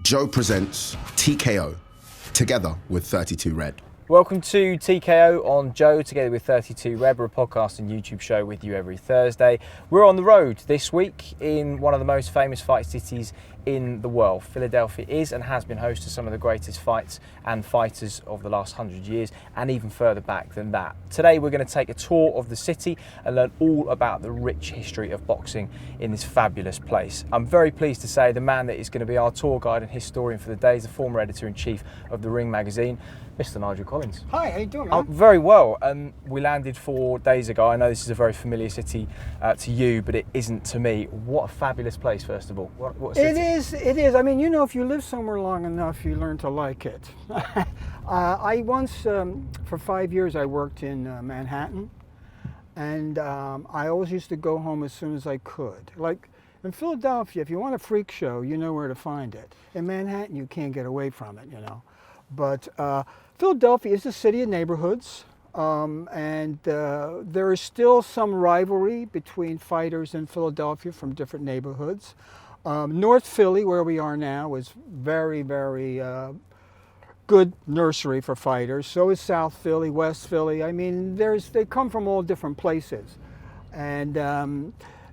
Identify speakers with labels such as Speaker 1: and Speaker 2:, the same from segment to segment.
Speaker 1: Joe presents TKO, together with 32 Red.
Speaker 2: Welcome to TKO on Joe, together with 32 Red. We're a podcast and YouTube show with you every Thursday. We're on the road this week in one of the most famous fight cities in the world. Philadelphia is and has been host to some of the greatest fights and fighters of the last 100 years, and even further back than that. Today we're going to take a tour of the city and learn all about the rich history of boxing in this fabulous place. I'm very pleased to say the man that is going to be our tour guide and historian for the day is the former editor-in-chief of The Ring magazine, Mr. Nigel Collins.
Speaker 3: Hi, how you doing, man?
Speaker 2: Very well. We landed 4 days ago. I know this is a very familiar city to you, but it isn't to me. What a fabulous place, first of all. What city?
Speaker 3: It is. I mean, you know, if you live somewhere long enough, you learn to like it. I once, for 5 years, I worked in Manhattan, and I always used to go home as soon as I could. Like in Philadelphia, if you want a freak show, you know where to find it. In Manhattan, you can't get away from it, you know. But Philadelphia is a city of neighborhoods, and there is still some rivalry between fighters in Philadelphia from different neighborhoods. North Philly, where we are now, is very, very good nursery for fighters. So is South Philly, West Philly. I mean, they come from all different places. And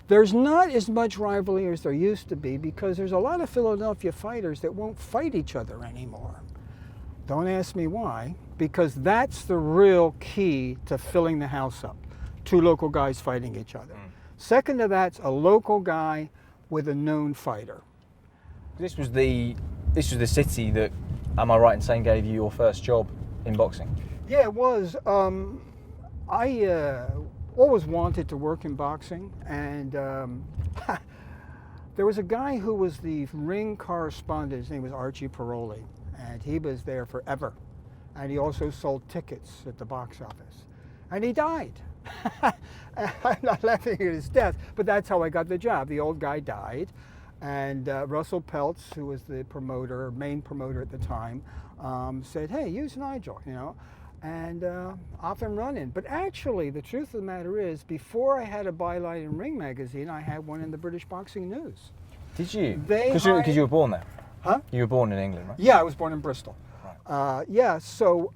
Speaker 3: there's not as much rivalry as there used to be because there's a lot of Philadelphia fighters that won't fight each other anymore. Don't ask me why, because that's the real key to filling the house up. 2 local guys fighting each other. Second to that's a local guy with a known fighter.
Speaker 2: This was the city that, am I right in saying, gave you your first job in boxing?
Speaker 3: Yeah, it was. I always wanted to work in boxing, and there was a guy who was the ring correspondent. His name was Archie Paroli, and he was there forever. And he also sold tickets at the box office. And he died. I'm not laughing at his death, but that's how I got the job. The old guy died, and Russell Peltz, who was the main promoter at the time, said, "Hey, use Nigel, you know," and off and running. But actually, the truth of the matter is, before I had a byline in Ring magazine, I had one in the British Boxing News.
Speaker 2: Did you? Because you were born there.
Speaker 3: Huh?
Speaker 2: You were born in England, right?
Speaker 3: Yeah, I was born in Bristol.
Speaker 2: Right.
Speaker 3: So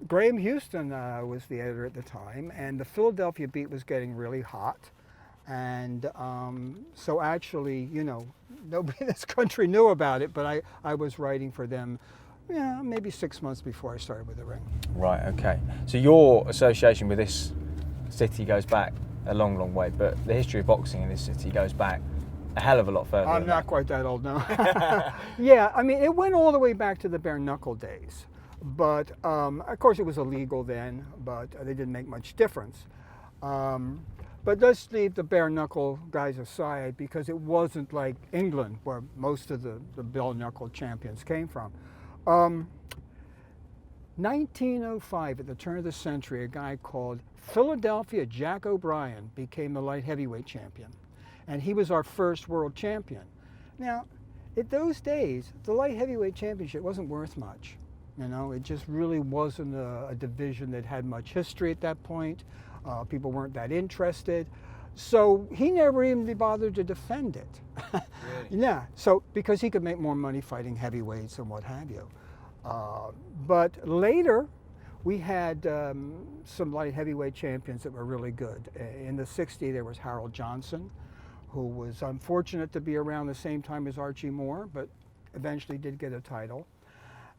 Speaker 3: Graham Houston was the editor at the time, and the Philadelphia beat was getting really hot. And so actually, you know, nobody in this country knew about it, but I was writing for them, maybe 6 months before I started with The Ring.
Speaker 2: Right, okay. So your association with this city goes back a long, long way, but the history of boxing in this city goes back a hell of a lot further.
Speaker 3: I'm not quite that old now. Yeah, I mean, it went all the way back to the bare knuckle days. But, of course, it was illegal then, but they didn't make much difference. But let's leave the bare knuckle guys aside because it wasn't like England where most of the bare knuckle champions came from. 1905, at the turn of the century, a guy called Philadelphia Jack O'Brien became the light heavyweight champion. And he was our first world champion. Now, in those days, the light heavyweight championship wasn't worth much. You know, it just really wasn't a division that had much history at that point. People weren't that interested. So he never even bothered to defend it.
Speaker 2: Really?
Speaker 3: Yeah, so because he could make more money fighting heavyweights and what have you. But later, we had some light heavyweight champions that were really good. In the 60s, there was Harold Johnson, who was unfortunate to be around the same time as Archie Moore, but eventually did get a title.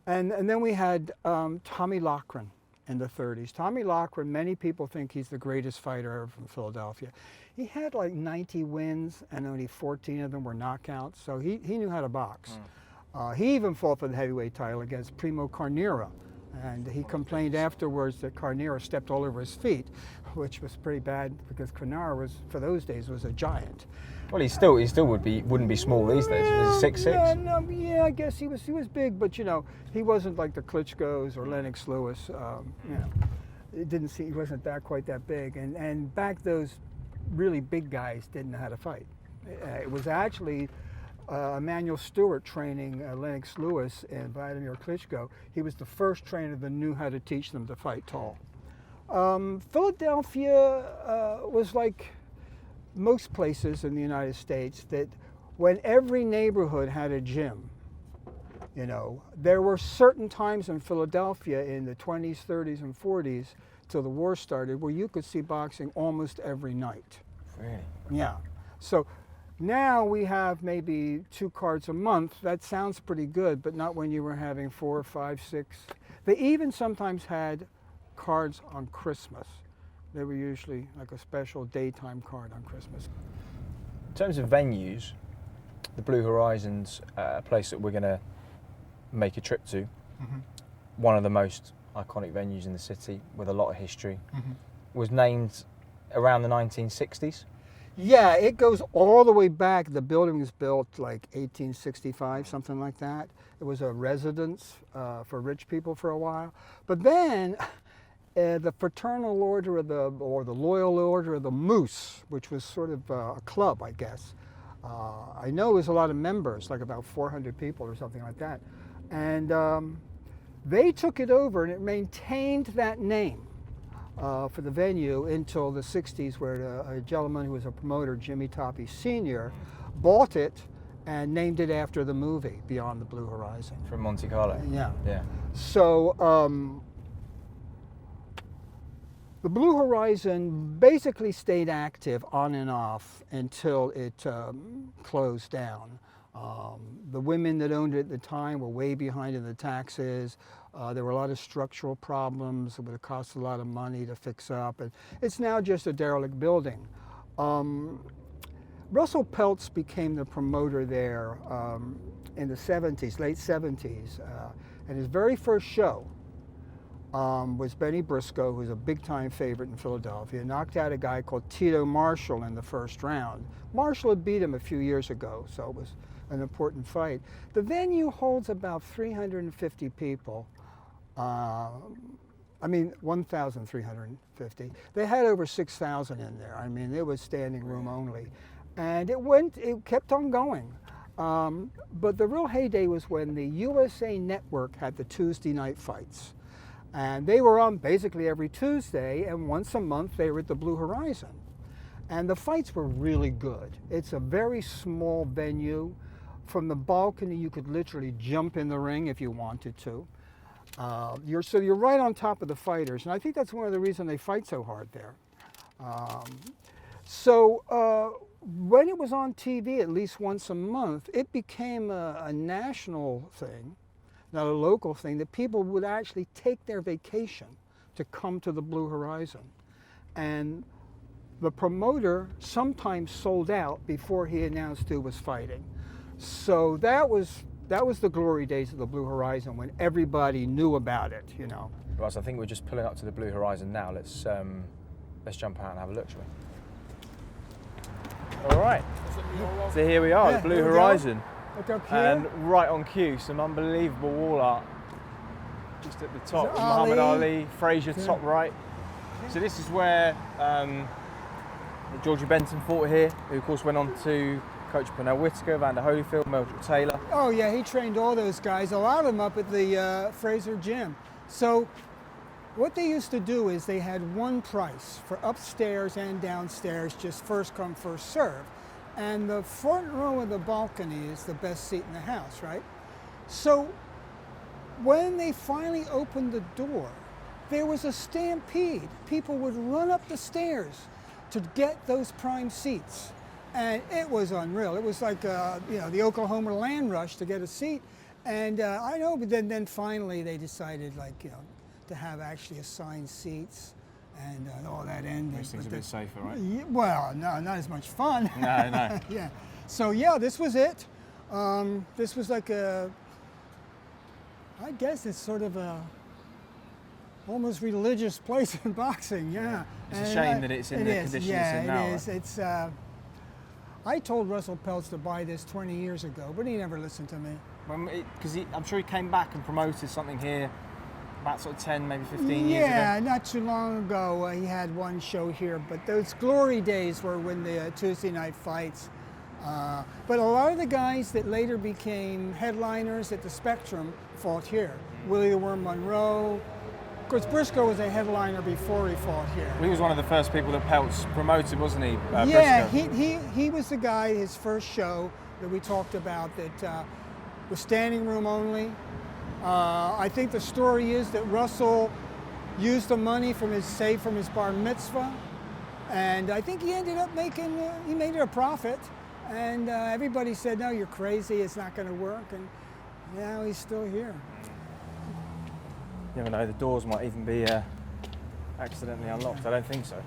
Speaker 3: And then we had Tommy Loughran in the 30s. Tommy Loughran, many people think he's the greatest fighter ever from Philadelphia. He had like 90 wins, and only 14 of them were knockouts, so he knew how to box. He even fought for the heavyweight title against Primo Carnera, and he complained afterwards that Carnera stepped all over his feet, which was pretty bad because Carnera was, for those days, was a giant.
Speaker 2: Well, he still wouldn't be small these days. Was he 6'6"?
Speaker 3: Yeah, I guess he was big, but you know, he wasn't like the Klitschko's or Lennox Lewis. You know, he wasn't quite that big. And back those really big guys didn't know how to fight. It was actually Emanuel Stewart training Lennox Lewis and Vladimir Klitschko. He was the first trainer that knew how to teach them to fight tall. Philadelphia was like most places in the United States that when every neighborhood had a gym, You know, there were certain times in Philadelphia in the 20s, 30s, and 40s till the war started where you could see boxing almost every night.
Speaker 2: Really?
Speaker 3: Yeah. So now we have maybe 2 cards a month. That sounds pretty good, but not when you were having 4, 5, 6. They even sometimes had cards on Christmas. They were usually like a special daytime card on Christmas.
Speaker 2: In terms of venues, the Blue Horizon's a place that we're going to make a trip to.
Speaker 3: Mm-hmm.
Speaker 2: One of the most iconic venues in the city with a lot of history.
Speaker 3: Mm-hmm.
Speaker 2: Was named around the 1960s.
Speaker 3: Yeah, it goes all the way back. The building was built like 1865, something like that. It was a residence for rich people for a while. But then the Fraternal Order of the Loyal Order of the Moose, which was sort of a club, I guess. I know it was a lot of members, like about 400 people or something like that. And they took it over and it maintained that name for the venue until the 60s, where a gentleman who was a promoter, Jimmy Toppy Sr., bought it and named it after the movie Beyond the Blue Horizon.
Speaker 2: From Monte Carlo.
Speaker 3: Yeah.
Speaker 2: Yeah.
Speaker 3: So the Blue Horizon basically stayed active on and off until it closed down. The women that owned it at the time were way behind in the taxes. There were a lot of structural problems. It would have cost a lot of money to fix up. And it's now just a derelict building. Russell Peltz became the promoter there in the 70s, late 70s. And his very first show was Benny Briscoe, who was a big-time favorite in Philadelphia, knocked out a guy called Tito Marshall in the first round. Marshall had beat him a few years ago, so it was an important fight. The venue holds about 350 people. 1,350. They had over 6,000 in there. I mean, it was standing room only. And it kept on going. But the real heyday was when the USA Network had the Tuesday night fights. And they were on basically every Tuesday, and once a month they were at the Blue Horizon. And the fights were really good. It's a very small venue. From the balcony, you could literally jump in the ring if you wanted to. You're right on top of the fighters, and I think that's one of the reasons they fight so hard there. When it was on TV at least once a month, it became a national thing, not a local thing, that people would actually take their vacation to come to the Blue Horizon. And the promoter sometimes sold out before he announced who was fighting. So that was the glory days of the Blue Horizon, when everybody knew about it, you know.
Speaker 2: Right, so I think we're just pulling up to the Blue Horizon now. Let's jump out and have a look, shall we? All right. So here we are, the Blue Horizon.
Speaker 3: Look up here.
Speaker 2: And right on cue, some unbelievable wall art. Just at the top, with Muhammad Ali, Frazier top right. So this is where Georgie Benson fought here, who of course went on to coach Pernell Whitaker, Vander Holyfield, Meldrick Taylor.
Speaker 3: Oh yeah, he trained all those guys, a lot of them up at the Frazier gym. So what they used to do is they had one price for upstairs and downstairs, just first come, first serve. And the front row of the balcony is the best seat in the house, right? So when they finally opened the door, there was a stampede. People would run up the stairs to get those prime seats. And it was unreal. It was like, the Oklahoma land rush to get a seat. And I know, but then finally they decided, to have actually assigned seats, and all that ended.
Speaker 2: Makes things a bit safer, right?
Speaker 3: Well, no, not as much fun.
Speaker 2: No.
Speaker 3: Yeah. So yeah, this was it. This was like I guess it's sort of a almost religious place in boxing. Yeah.
Speaker 2: It's a shame that it's in the condition it's in now.
Speaker 3: Yeah, it is. Right? It's. I told Russell Peltz to buy this 20 years ago, but he never listened to me.
Speaker 2: Because I'm sure he came back and promoted something here about sort of 10, maybe 15 years ago.
Speaker 3: Yeah, not too long ago he had one show here, but those glory days were when the Tuesday night fights. But a lot of the guys that later became headliners at the Spectrum fought here. Willie the Worm Monroe. Of course, Briscoe was a headliner before he fought here.
Speaker 2: He was one of the first people that Peltz promoted, wasn't he?
Speaker 3: Yeah,
Speaker 2: Briscoe?
Speaker 3: he was the guy, his first show that we talked about, that was standing room only. I think the story is that Russell used the money from his bar mitzvah, and I think he ended up he made it a profit, and everybody said, no, you're crazy, it's not going to work, and now he's still here.
Speaker 2: You never know, the doors might even be accidentally unlocked. I don't think so.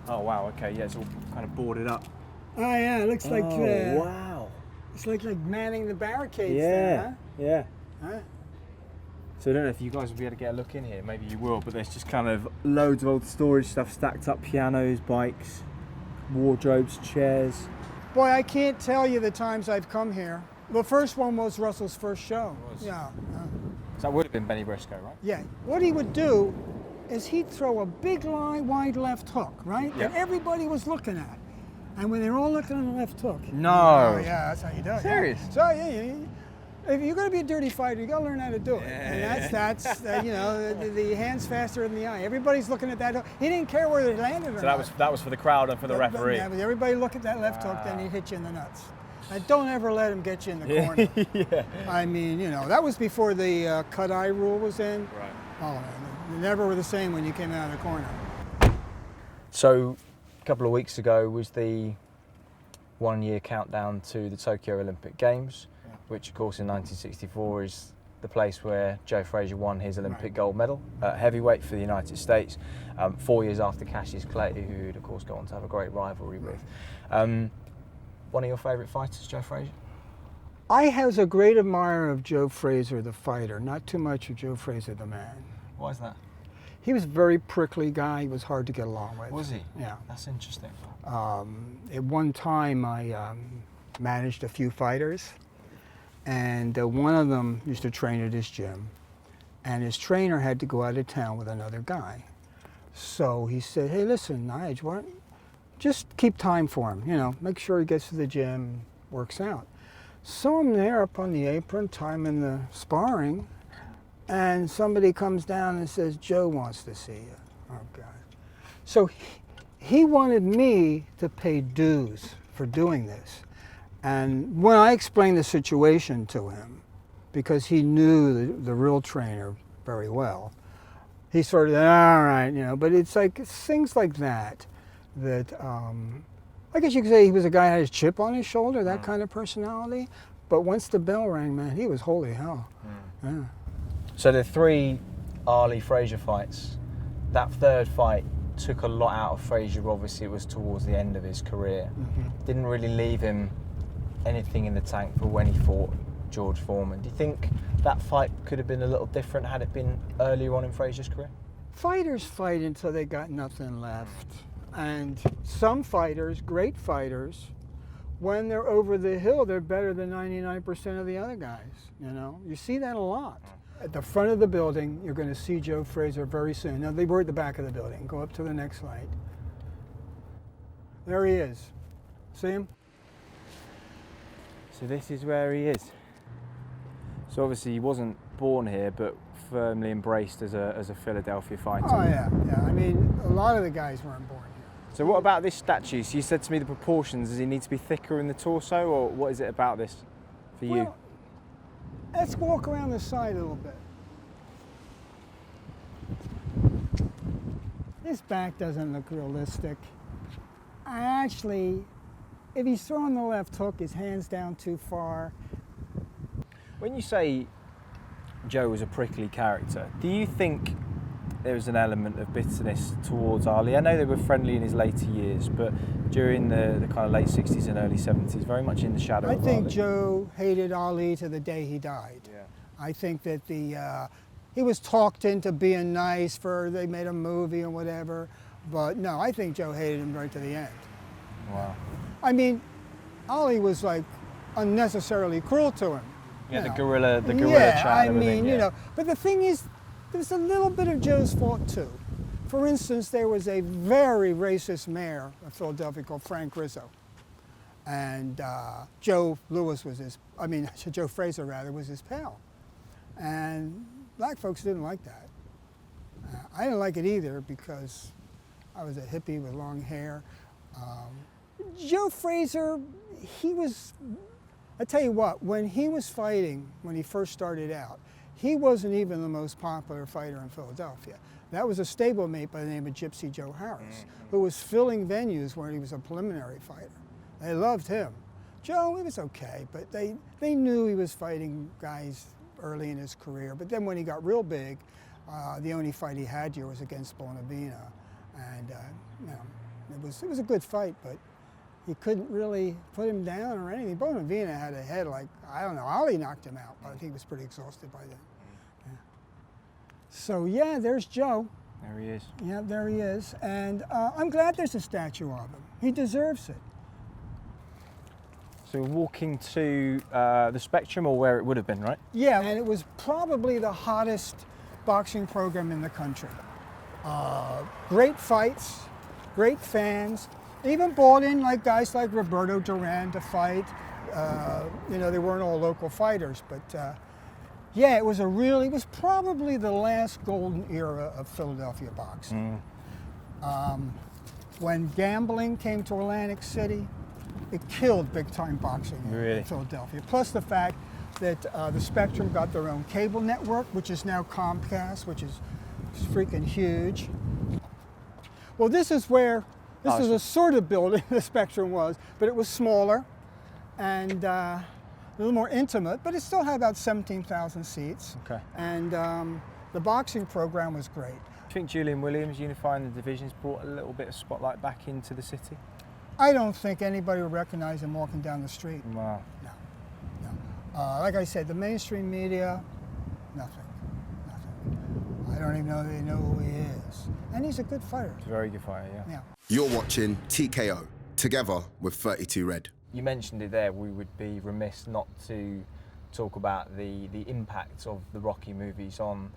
Speaker 2: Oh wow, okay, yeah, it's all kind of boarded up.
Speaker 3: Oh yeah, it looks like
Speaker 2: wow.
Speaker 3: It's like manning the barricades
Speaker 2: Yeah,
Speaker 3: there, huh?
Speaker 2: yeah.
Speaker 3: Huh?
Speaker 2: So I don't know if you guys will be able to get a look in here. Maybe you will, but there's just kind of loads of old storage stuff stacked up: pianos, bikes, wardrobes, chairs.
Speaker 3: Boy, I can't tell you the times I've come here. The first one was Russell's first show.
Speaker 2: It was.
Speaker 3: Yeah.
Speaker 2: So that would have been Benny Briscoe, right?
Speaker 3: Yeah. What he would do is he'd throw a big wide left hook, right?
Speaker 2: Yeah.
Speaker 3: That everybody was looking at. And when they're all looking at the left hook.
Speaker 2: No.
Speaker 3: Oh, yeah, that's how you do it.
Speaker 2: Serious?
Speaker 3: Yeah. So, yeah, if you're going to be a dirty fighter, you got to learn how to do it.
Speaker 2: Yeah.
Speaker 3: And that's the hand's faster than the eye. Everybody's looking at that hook. He didn't care where they landed or
Speaker 2: So
Speaker 3: not.
Speaker 2: that was for the crowd and for the referee.
Speaker 3: Yeah, but everybody look at that left hook, then he'd hit you in the nuts. And don't ever let him get you in the corner.
Speaker 2: Yeah.
Speaker 3: I mean, that was before the cut eye rule was in.
Speaker 2: Right.
Speaker 3: Oh, they never were the same when you came out of the corner.
Speaker 2: So a couple of weeks ago was the 1 year countdown to the Tokyo Olympic Games, which of course in 1964 is the place where Joe Frazier won his Olympic gold medal at heavyweight for the United States, 4 years after Cassius Clay, who would of course go on to have a great rivalry with. One of your favourite fighters, Joe Frazier?
Speaker 3: I was a great admirer of Joe Frazier, the fighter, not too much of Joe Frazier, the man.
Speaker 2: Why is that?
Speaker 3: He was a very prickly guy. He was hard to get along with.
Speaker 2: Was he?
Speaker 3: Yeah.
Speaker 2: That's interesting.
Speaker 3: At one time, I managed a few fighters, and one of them used to train at his gym, and his trainer had to go out of town with another guy. So he said, hey, listen, Nigel, just keep time for him, make sure he gets to the gym, works out. So I'm there up on the apron, timing the sparring, and somebody comes down and says, Joe wants to see you. Oh, God. So he wanted me to pay dues for doing this. And when I explained the situation to him, because he knew the real trainer very well, he sort of said, all right, but it's like things like that, I guess you could say he was a guy who had his chip on his shoulder, that kind of personality. But once the bell rang, man, he was holy hell. Yeah.
Speaker 2: So the 3 Ali Frazier fights, that third fight took a lot out of Frazier. Obviously, it was towards the end of his career. Didn't really leave him anything in the tank for when he fought George Foreman. Do you think that fight could have been a little different had it been earlier on in Frazier's career? Fighters
Speaker 3: fight until they got nothing left. And some fighters, great fighters, when they're over the hill, they're better than 99% of the other guys. You see that a lot. At the front of the building, you're going to see Joe Frazier very soon. Now, they were at the back of the building. Go up to the next slide. There he is. See him?
Speaker 2: So this is where he is. So obviously he wasn't born here, but firmly embraced as a Philadelphia fighter.
Speaker 3: Oh, yeah. I mean, a lot of the guys weren't born here.
Speaker 2: So what about this statue? So you said to me the proportions, does he need to be thicker in the torso, or what is it about this for you?
Speaker 3: Well, let's walk around the side a little bit. His back doesn't look realistic. Actually, if he's throwing the left hook, his hand's down too far.
Speaker 2: When you say Joe was a prickly character, do you think there was an element of bitterness towards Ali? I know they were friendly in his later years, but during the kind of late 60s and early 70s, very much in the shadow of Ali.
Speaker 3: I think Joe hated Ali to the day he died.
Speaker 2: Yeah.
Speaker 3: I think that he was talked into being nice they made a movie or whatever, but no, I think Joe hated him right to the end.
Speaker 2: Wow.
Speaker 3: I mean, Ali was like unnecessarily cruel to him.
Speaker 2: Yeah, the gorilla
Speaker 3: yeah,
Speaker 2: chat.
Speaker 3: I mean, but the thing is, there was a little bit of Joe's fault too. For instance, there was a very racist mayor of Philadelphia called Frank Rizzo. And Joe Frazier rather, was his pal. And black folks didn't like that. I didn't like it either because I was a hippie with long hair. Joe Frazier, he was I tell you what, when he was fighting, when he first started out, he wasn't even the most popular fighter in Philadelphia. That was a stablemate by the name of Gypsy Joe Harris, who was filling venues where he was a preliminary fighter. They loved him. Joe, he was okay, but they knew he was fighting guys early in his career. But then when he got real big, the only fight he had here was against Bonavina. And you know, it was a good fight, but he couldn't really put him down or anything. Bonavina had a head like, I don't know, Ali knocked him out, but I think he was pretty exhausted by then. Yeah. So yeah, there's Joe.
Speaker 2: There he is.
Speaker 3: Yeah, there he is. And I'm glad there's a statue of him. He deserves it.
Speaker 2: So we're walking to the Spectrum, or where it would have been, right?
Speaker 3: Yeah, and it was probably the hottest boxing program in the country. Great fights, great fans. Even brought in like guys like Roberto Duran to fight. You know, they weren't all local fighters, but yeah, it was probably the last golden era of Philadelphia boxing. When gambling came to Atlantic City, it killed big-time boxing in Philadelphia. Plus the fact that the Spectrum got their own cable network, which is now Comcast, which is freaking huge. Well, this is a sort of building the Spectrum was, but it was smaller and a little more intimate, but it still had about 17,000 seats.
Speaker 2: Okay.
Speaker 3: And the boxing program was great.
Speaker 2: Do you think Julian Williams unifying the divisions brought a little bit of spotlight back into the city?
Speaker 3: I don't think anybody would recognize him walking down the street.
Speaker 2: Wow.
Speaker 3: No. Like I said, the mainstream media, nothing. I don't even know they know who he is. And he's a good fighter.
Speaker 2: He's a very good fighter, yeah.
Speaker 1: You're watching TKO, together with 32 Red.
Speaker 2: You mentioned it there, we would be remiss not to talk about the impact of the Rocky movies on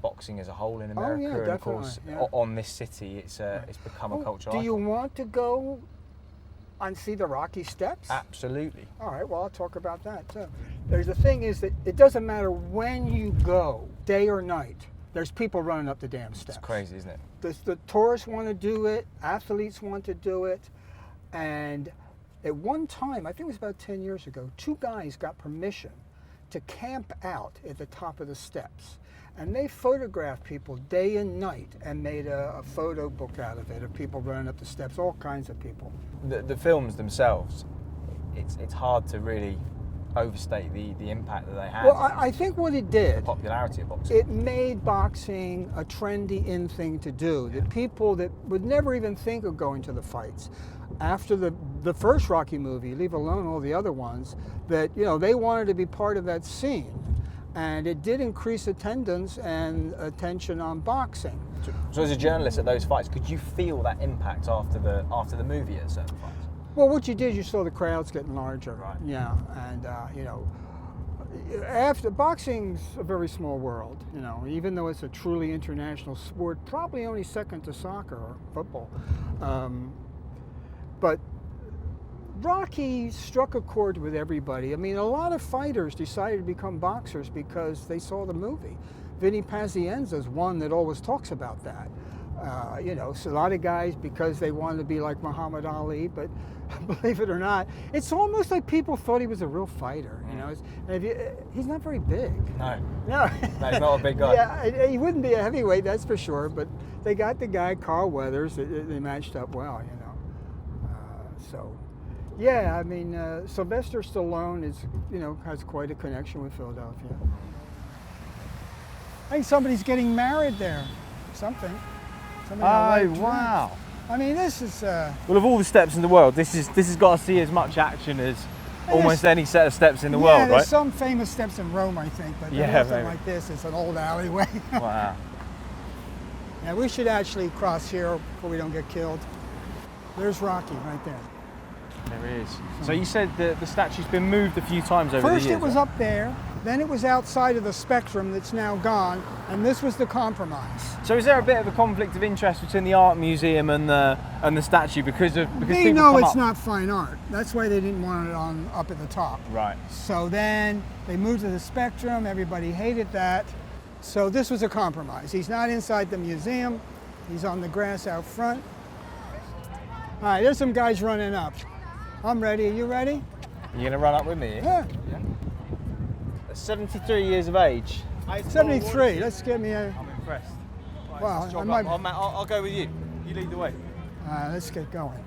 Speaker 2: boxing as a whole in America.
Speaker 3: Oh, yeah,
Speaker 2: and of course, on this city, it's become a cultural icon.
Speaker 3: Do you want to go and see the Rocky Steps?
Speaker 2: Absolutely.
Speaker 3: All right, well, I'll talk about that too. The thing is that it doesn't matter when you go, day or night, there's people running up the damn steps.
Speaker 2: It's crazy, isn't it?
Speaker 3: The tourists want to do it, athletes want to do it, and at one time, I think it was about 10 years ago, 2 guys got permission to camp out at the top of the steps. And they photographed people day and night and made a photo book out of it, of people running up the steps, all kinds of people.
Speaker 2: The films themselves, it's hard to really overstate the impact that they had.
Speaker 3: Well, I think what it did,
Speaker 2: the popularity of boxing.
Speaker 3: it made boxing a trendy in thing to do. That people that would never even think of going to the fights, after the first Rocky movie, leave alone all the other ones, that they wanted to be part of that scene. And it did increase attendance and attention on boxing.
Speaker 2: So as a journalist at those fights, could you feel that impact after the movie at certain fights?
Speaker 3: Well, what you did, you saw the crowds getting larger.
Speaker 2: Right.
Speaker 3: Yeah, and after boxing's a very small world. Even though it's a truly international sport, probably only second to soccer or football. But Rocky struck a chord with everybody. I mean, a lot of fighters decided to become boxers because they saw the movie. Vinny Pazienza's one that always talks about that. So a lot of guys, because they wanted to be like Muhammad Ali, but believe it or not, it's almost like people thought he was a real fighter. He's not very big.
Speaker 2: No,
Speaker 3: no,
Speaker 2: he's not a big guy.
Speaker 3: Yeah, he wouldn't be a heavyweight, that's for sure. But they got the guy Carl Weathers. They matched up well, So. Yeah, I mean, Sylvester Stallone has quite a connection with Philadelphia. I think somebody's getting married there. Something.
Speaker 2: Oh, wow.
Speaker 3: I mean, this is...
Speaker 2: Well, of all the steps in the world, this has got to see as much action as almost any set of steps in the world, right?
Speaker 3: There's some famous steps in Rome, I think, but nothing like this. It's an old alleyway.
Speaker 2: Wow.
Speaker 3: Yeah, we should actually cross here before we don't get killed. There's Rocky right there.
Speaker 2: There is. So you said the statue's been moved a few times over the years.
Speaker 3: First it was up there, then it was outside of the Spectrum that's now gone, and this was the compromise.
Speaker 2: So is there a bit of a conflict of interest between the art museum and the statue because
Speaker 3: they know it's not fine art. That's why they didn't want it up at the top.
Speaker 2: Right.
Speaker 3: So then they moved to the Spectrum. Everybody hated that. So this was a compromise. He's not inside the museum. He's on the grass out front. All right, there's some guys running up. I'm ready. Are you ready?
Speaker 2: You gonna run up with me?
Speaker 3: Yeah.
Speaker 2: 73 years of age.
Speaker 3: 73. Let's get me a.
Speaker 2: I'm impressed. Right,
Speaker 3: Wow,
Speaker 2: let's jog
Speaker 3: I might-
Speaker 2: up. I'll go with you. You lead the way.
Speaker 3: Let's get going.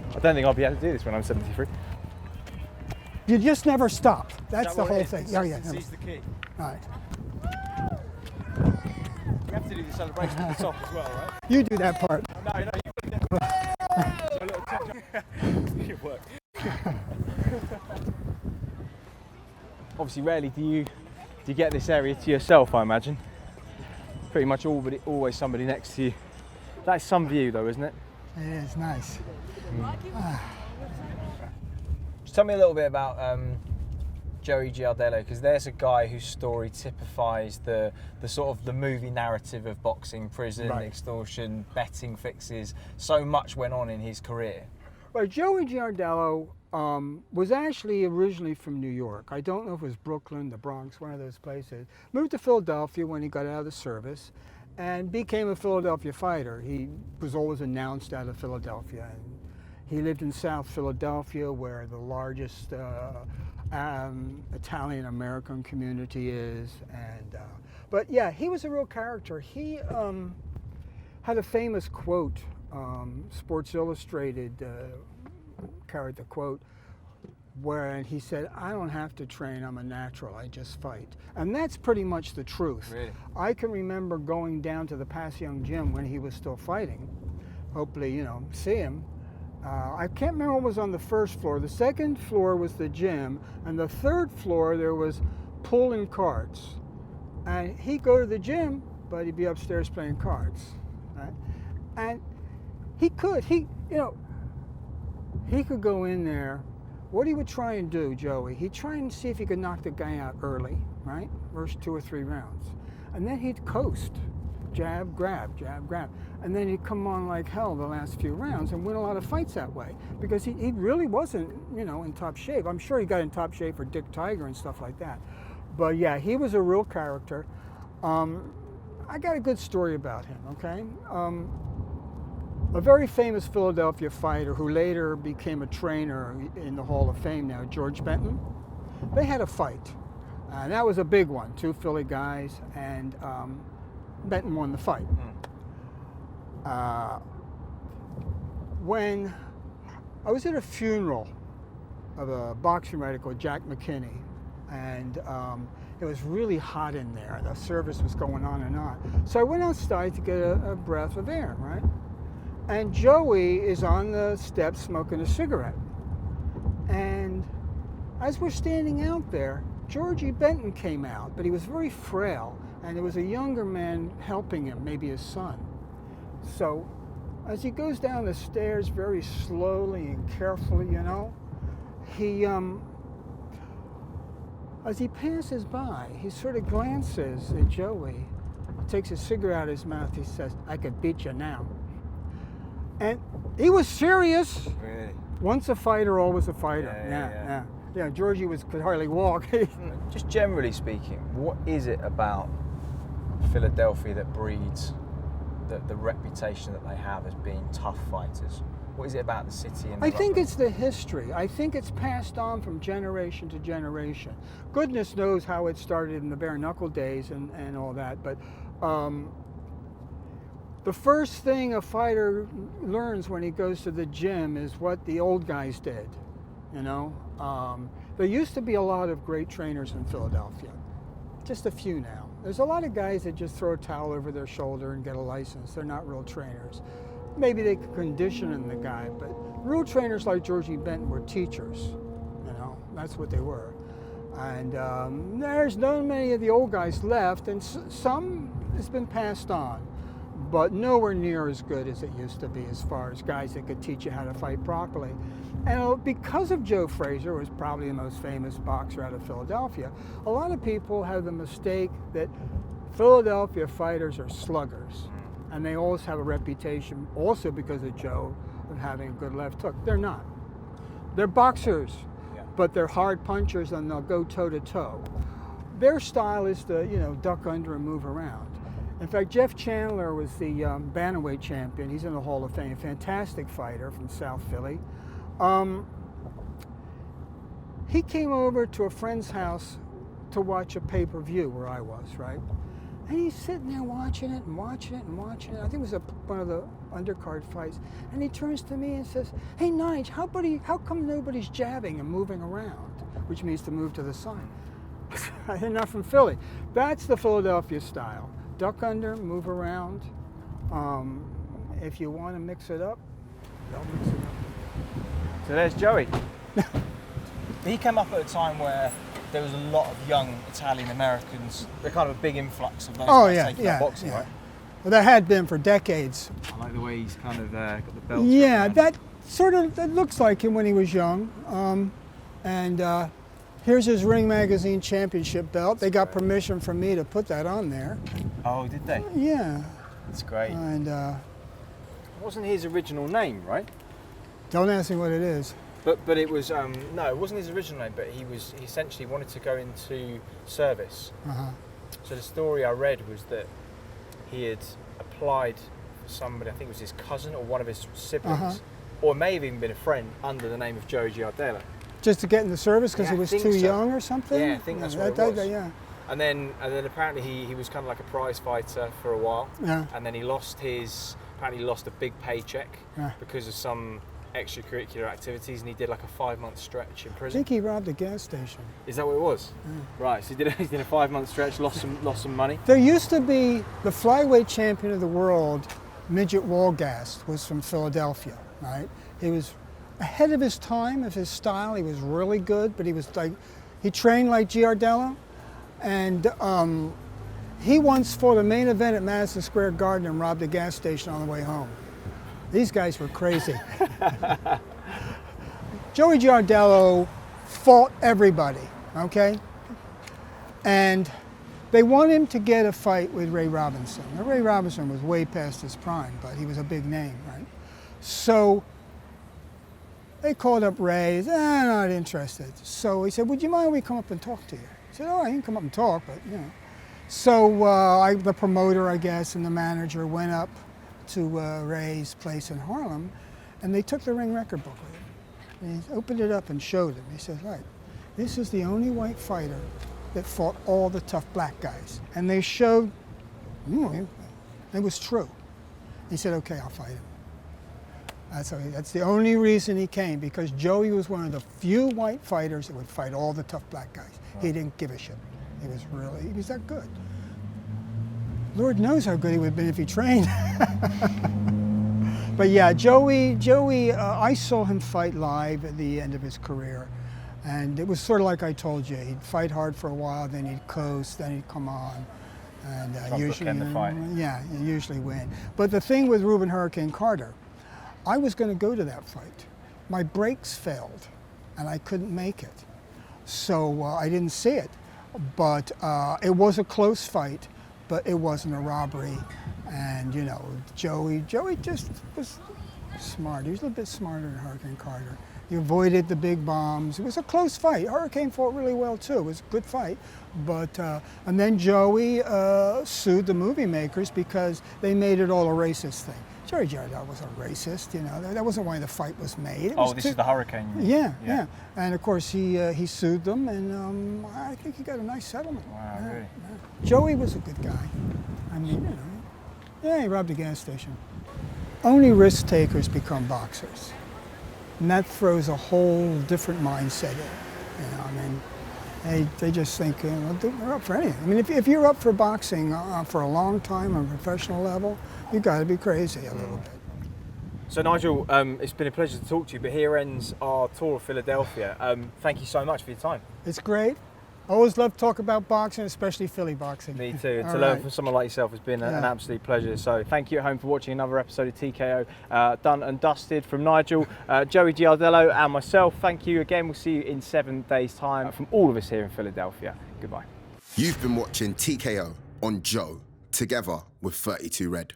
Speaker 2: I don't think I'll be able to do this when I'm 73.
Speaker 3: You just never stop. That's
Speaker 2: Is
Speaker 3: the
Speaker 2: that what
Speaker 3: whole
Speaker 2: it is?
Speaker 3: thing. Yeah, yeah.
Speaker 2: Consistency's the key.
Speaker 3: All right.
Speaker 2: You have to do the celebration at the top as well, right?
Speaker 3: You do that part.
Speaker 2: No, you put it a little touch. Good work. Obviously, rarely do you get this area to yourself, I imagine. Pretty much always somebody next to you. That's some view, though, isn't it?
Speaker 3: It is nice.
Speaker 2: Just tell me a little bit about Joey Giardello, because there's a guy whose story typifies the sort of the movie narrative of boxing, prison,
Speaker 3: Right.
Speaker 2: extortion, betting fixes. So much went on in his career.
Speaker 3: Well, Joey Giardello was actually originally from New York. I don't know if it was Brooklyn, the Bronx, one of those places. Moved to Philadelphia when he got out of the service and became a Philadelphia fighter. He was always announced out of Philadelphia. And he lived in South Philadelphia, where the largest Italian-American community is. But yeah, he was a real character. He had a famous quote, Sports Illustrated carried the quote, where he said, "I don't have to train, I'm a natural, I just fight." And that's pretty much the truth.
Speaker 2: Really?
Speaker 3: I can remember going down to the Passyunk gym when he was still fighting, hopefully, see him. I can't remember what was on the first floor. The second floor was the gym, and the third floor there was pool and cards. And he'd go to the gym, but he'd be upstairs playing cards, right? And he could go in there. What he would try and do, Joey, he'd try and see if he could knock the guy out early, right? First 2 or 3 rounds. And then he'd coast. Jab, grab, jab, grab. And then he'd come on like hell the last few rounds and win a lot of fights that way. Because he really wasn't, in top shape. I'm sure he got in top shape for Dick Tiger and stuff like that. But yeah, he was a real character. I got a good story about him, okay? A very famous Philadelphia fighter who later became a trainer in the Hall of Fame now, George Benton. They had a fight. And that was a big one, 2 Philly guys, and Benton won the fight. When I was at a funeral of a boxing writer called Jack McKinney, and it was really hot in there. The service was going on and on. So I went outside to get a breath of air, right? And Joey is on the steps smoking a cigarette. And as we're standing out there, Georgie Benton came out, but he was very frail, and there was a younger man helping him, maybe his son. So as he goes down the stairs very slowly and carefully, he, as he passes by, he sort of glances at Joey, takes a cigarette out of his mouth, he says, "I could beat you now." And he was serious.
Speaker 2: Really?
Speaker 3: Once a fighter, always a fighter. Yeah, Georgie could hardly walk.
Speaker 2: Just generally speaking, what is it about Philadelphia that breeds the reputation that they have as being tough fighters? What is it about the city? And
Speaker 3: I think it's the history. I think it's passed on from generation to generation. Goodness knows how it started in the bare knuckle days and all that, but the first thing a fighter learns when he goes to the gym is what the old guys did, There used to be a lot of great trainers in Philadelphia, just a few now. There's a lot of guys that just throw a towel over their shoulder and get a license. They're not real trainers. Maybe they could condition the guy, but real trainers like Georgie Benton were teachers, that's what they were. And there's not many of the old guys left, and some has been passed on, but nowhere near as good as it used to be as far as guys that could teach you how to fight properly. And because of Joe Frazier, who was probably the most famous boxer out of Philadelphia, a lot of people have the mistake that Philadelphia fighters are sluggers. And they always have a reputation, also because of Joe, of having a good left hook. They're not. They're boxers, but they're hard punchers and they'll go toe to toe. Their style is to, duck under and move around. In fact, Jeff Chandler was the bantamweight champion. He's in the Hall of Fame. Fantastic fighter from South Philly. He came over to a friend's house to watch a pay-per-view where I was, right? And he's sitting there watching it and watching it and watching it. I think it was one of the undercard fights. And he turns to me and says, "Hey, Nige, how come nobody's jabbing and moving around?" Which means to move to the side. They're not from Philly. That's the Philadelphia style. Duck under, move around. If you want to mix it up, they'll mix it up.
Speaker 2: So there's Joey. He came up at a time where there was a lot of young Italian Americans. They're kind of a big influx of those guys taking up boxing, right?
Speaker 3: Well, there had been for decades.
Speaker 2: I like the way he's kind of got the belt.
Speaker 3: Yeah, that looks like him when he was young. Here's his Ring Magazine championship belt. They got permission from me to put that on there.
Speaker 2: Oh, did they?
Speaker 3: Yeah.
Speaker 2: That's great.
Speaker 3: And
Speaker 2: it wasn't his original name, right?
Speaker 3: Don't ask me what it is.
Speaker 2: But it was no, it wasn't his original name. But he essentially wanted to go into service. So the story I read was that he had applied for somebody. I think it was his cousin or one of his siblings, or it may have even been a friend, under the name of Joe Giardello.
Speaker 3: Just to get in the service because he was too young or something?
Speaker 2: Yeah, I think that's what it was. Yeah. And then apparently he was kind of like a prize fighter for a while. Yeah. And then he lost a big paycheck because of some extracurricular activities, and he did like a 5-month stretch in prison.
Speaker 3: I think he robbed a gas station.
Speaker 2: Is that what it was? Yeah. Right. So he did a 5-month stretch, lost some money.
Speaker 3: There used to be the flyweight champion of the world, Midget Walgast, was from Philadelphia. Right. He was ahead of his time, of his style. He was really good, but he trained like Giardello, and he once fought a main event at Madison Square Garden and robbed a gas station on the way home. These guys were crazy. Joey Giardello fought everybody, okay? And they want him to get a fight with Ray Robinson. Now, Ray Robinson was way past his prime, but he was a big name, right? So they called up Ray. He said, not interested. So he said, would you mind if we come up and talk to you? He said, oh, I can come up and talk, but you know. So the promoter, I guess, and the manager went up to Ray's place in Harlem, and they took the ring record book with him. And he opened it up and showed him. He said, right, this is the only white fighter that fought all the tough black guys. And they showed, it was true. He said, okay, I'll fight him. That's the only reason he came, because Joey was one of the few white fighters that would fight all the tough black guys. Wow. He didn't give a shit. He was that good. Lord knows how good he would have been if he trained. But yeah, Joey, I saw him fight live at the end of his career. And it was sort of like I told you. He'd fight hard for a while, then he'd coast, then he'd come on. And usually, he'd usually win. But the thing with Reuben Hurricane Carter, I was going to go to that fight. My brakes failed, and I couldn't make it. So I didn't see it. But it was a close fight, but it wasn't a robbery. And, you know, Joey just was smart. He was a little bit smarter than Hurricane Carter. He avoided the big bombs. It was a close fight. Hurricane fought really well, too. It was a good fight. But, and then Joey sued the movie makers because they made it all a racist thing. Joey Giardello was a racist, you know. That wasn't why the fight was made.
Speaker 2: This is the Hurricane.
Speaker 3: Yeah. And of course he sued them, and I think he got a nice settlement.
Speaker 2: Wow, really?
Speaker 3: Yeah. Joey was a good guy. I mean, you know, yeah, he robbed a gas station. Only risk takers become boxers, and that throws a whole different mindset in. You know, I mean, they just think they're up for anything. I mean, if you're up for boxing for a long time on a professional level, you've got to be crazy a little bit.
Speaker 2: So Nigel, it's been a pleasure to talk to you, but here ends our tour of Philadelphia. Thank you so much for your time.
Speaker 3: It's great. I always love to talk about boxing, especially Philly boxing.
Speaker 2: Me too. And to learn from someone like yourself has been an absolute pleasure. So thank you at home for watching another episode of TKO Done and Dusted from Nigel, Joey Giardello and myself. Thank you again. We'll see you in 7 days' time from all of us here in Philadelphia. Goodbye.
Speaker 1: You've been watching TKO on Joe, together with 32 Red.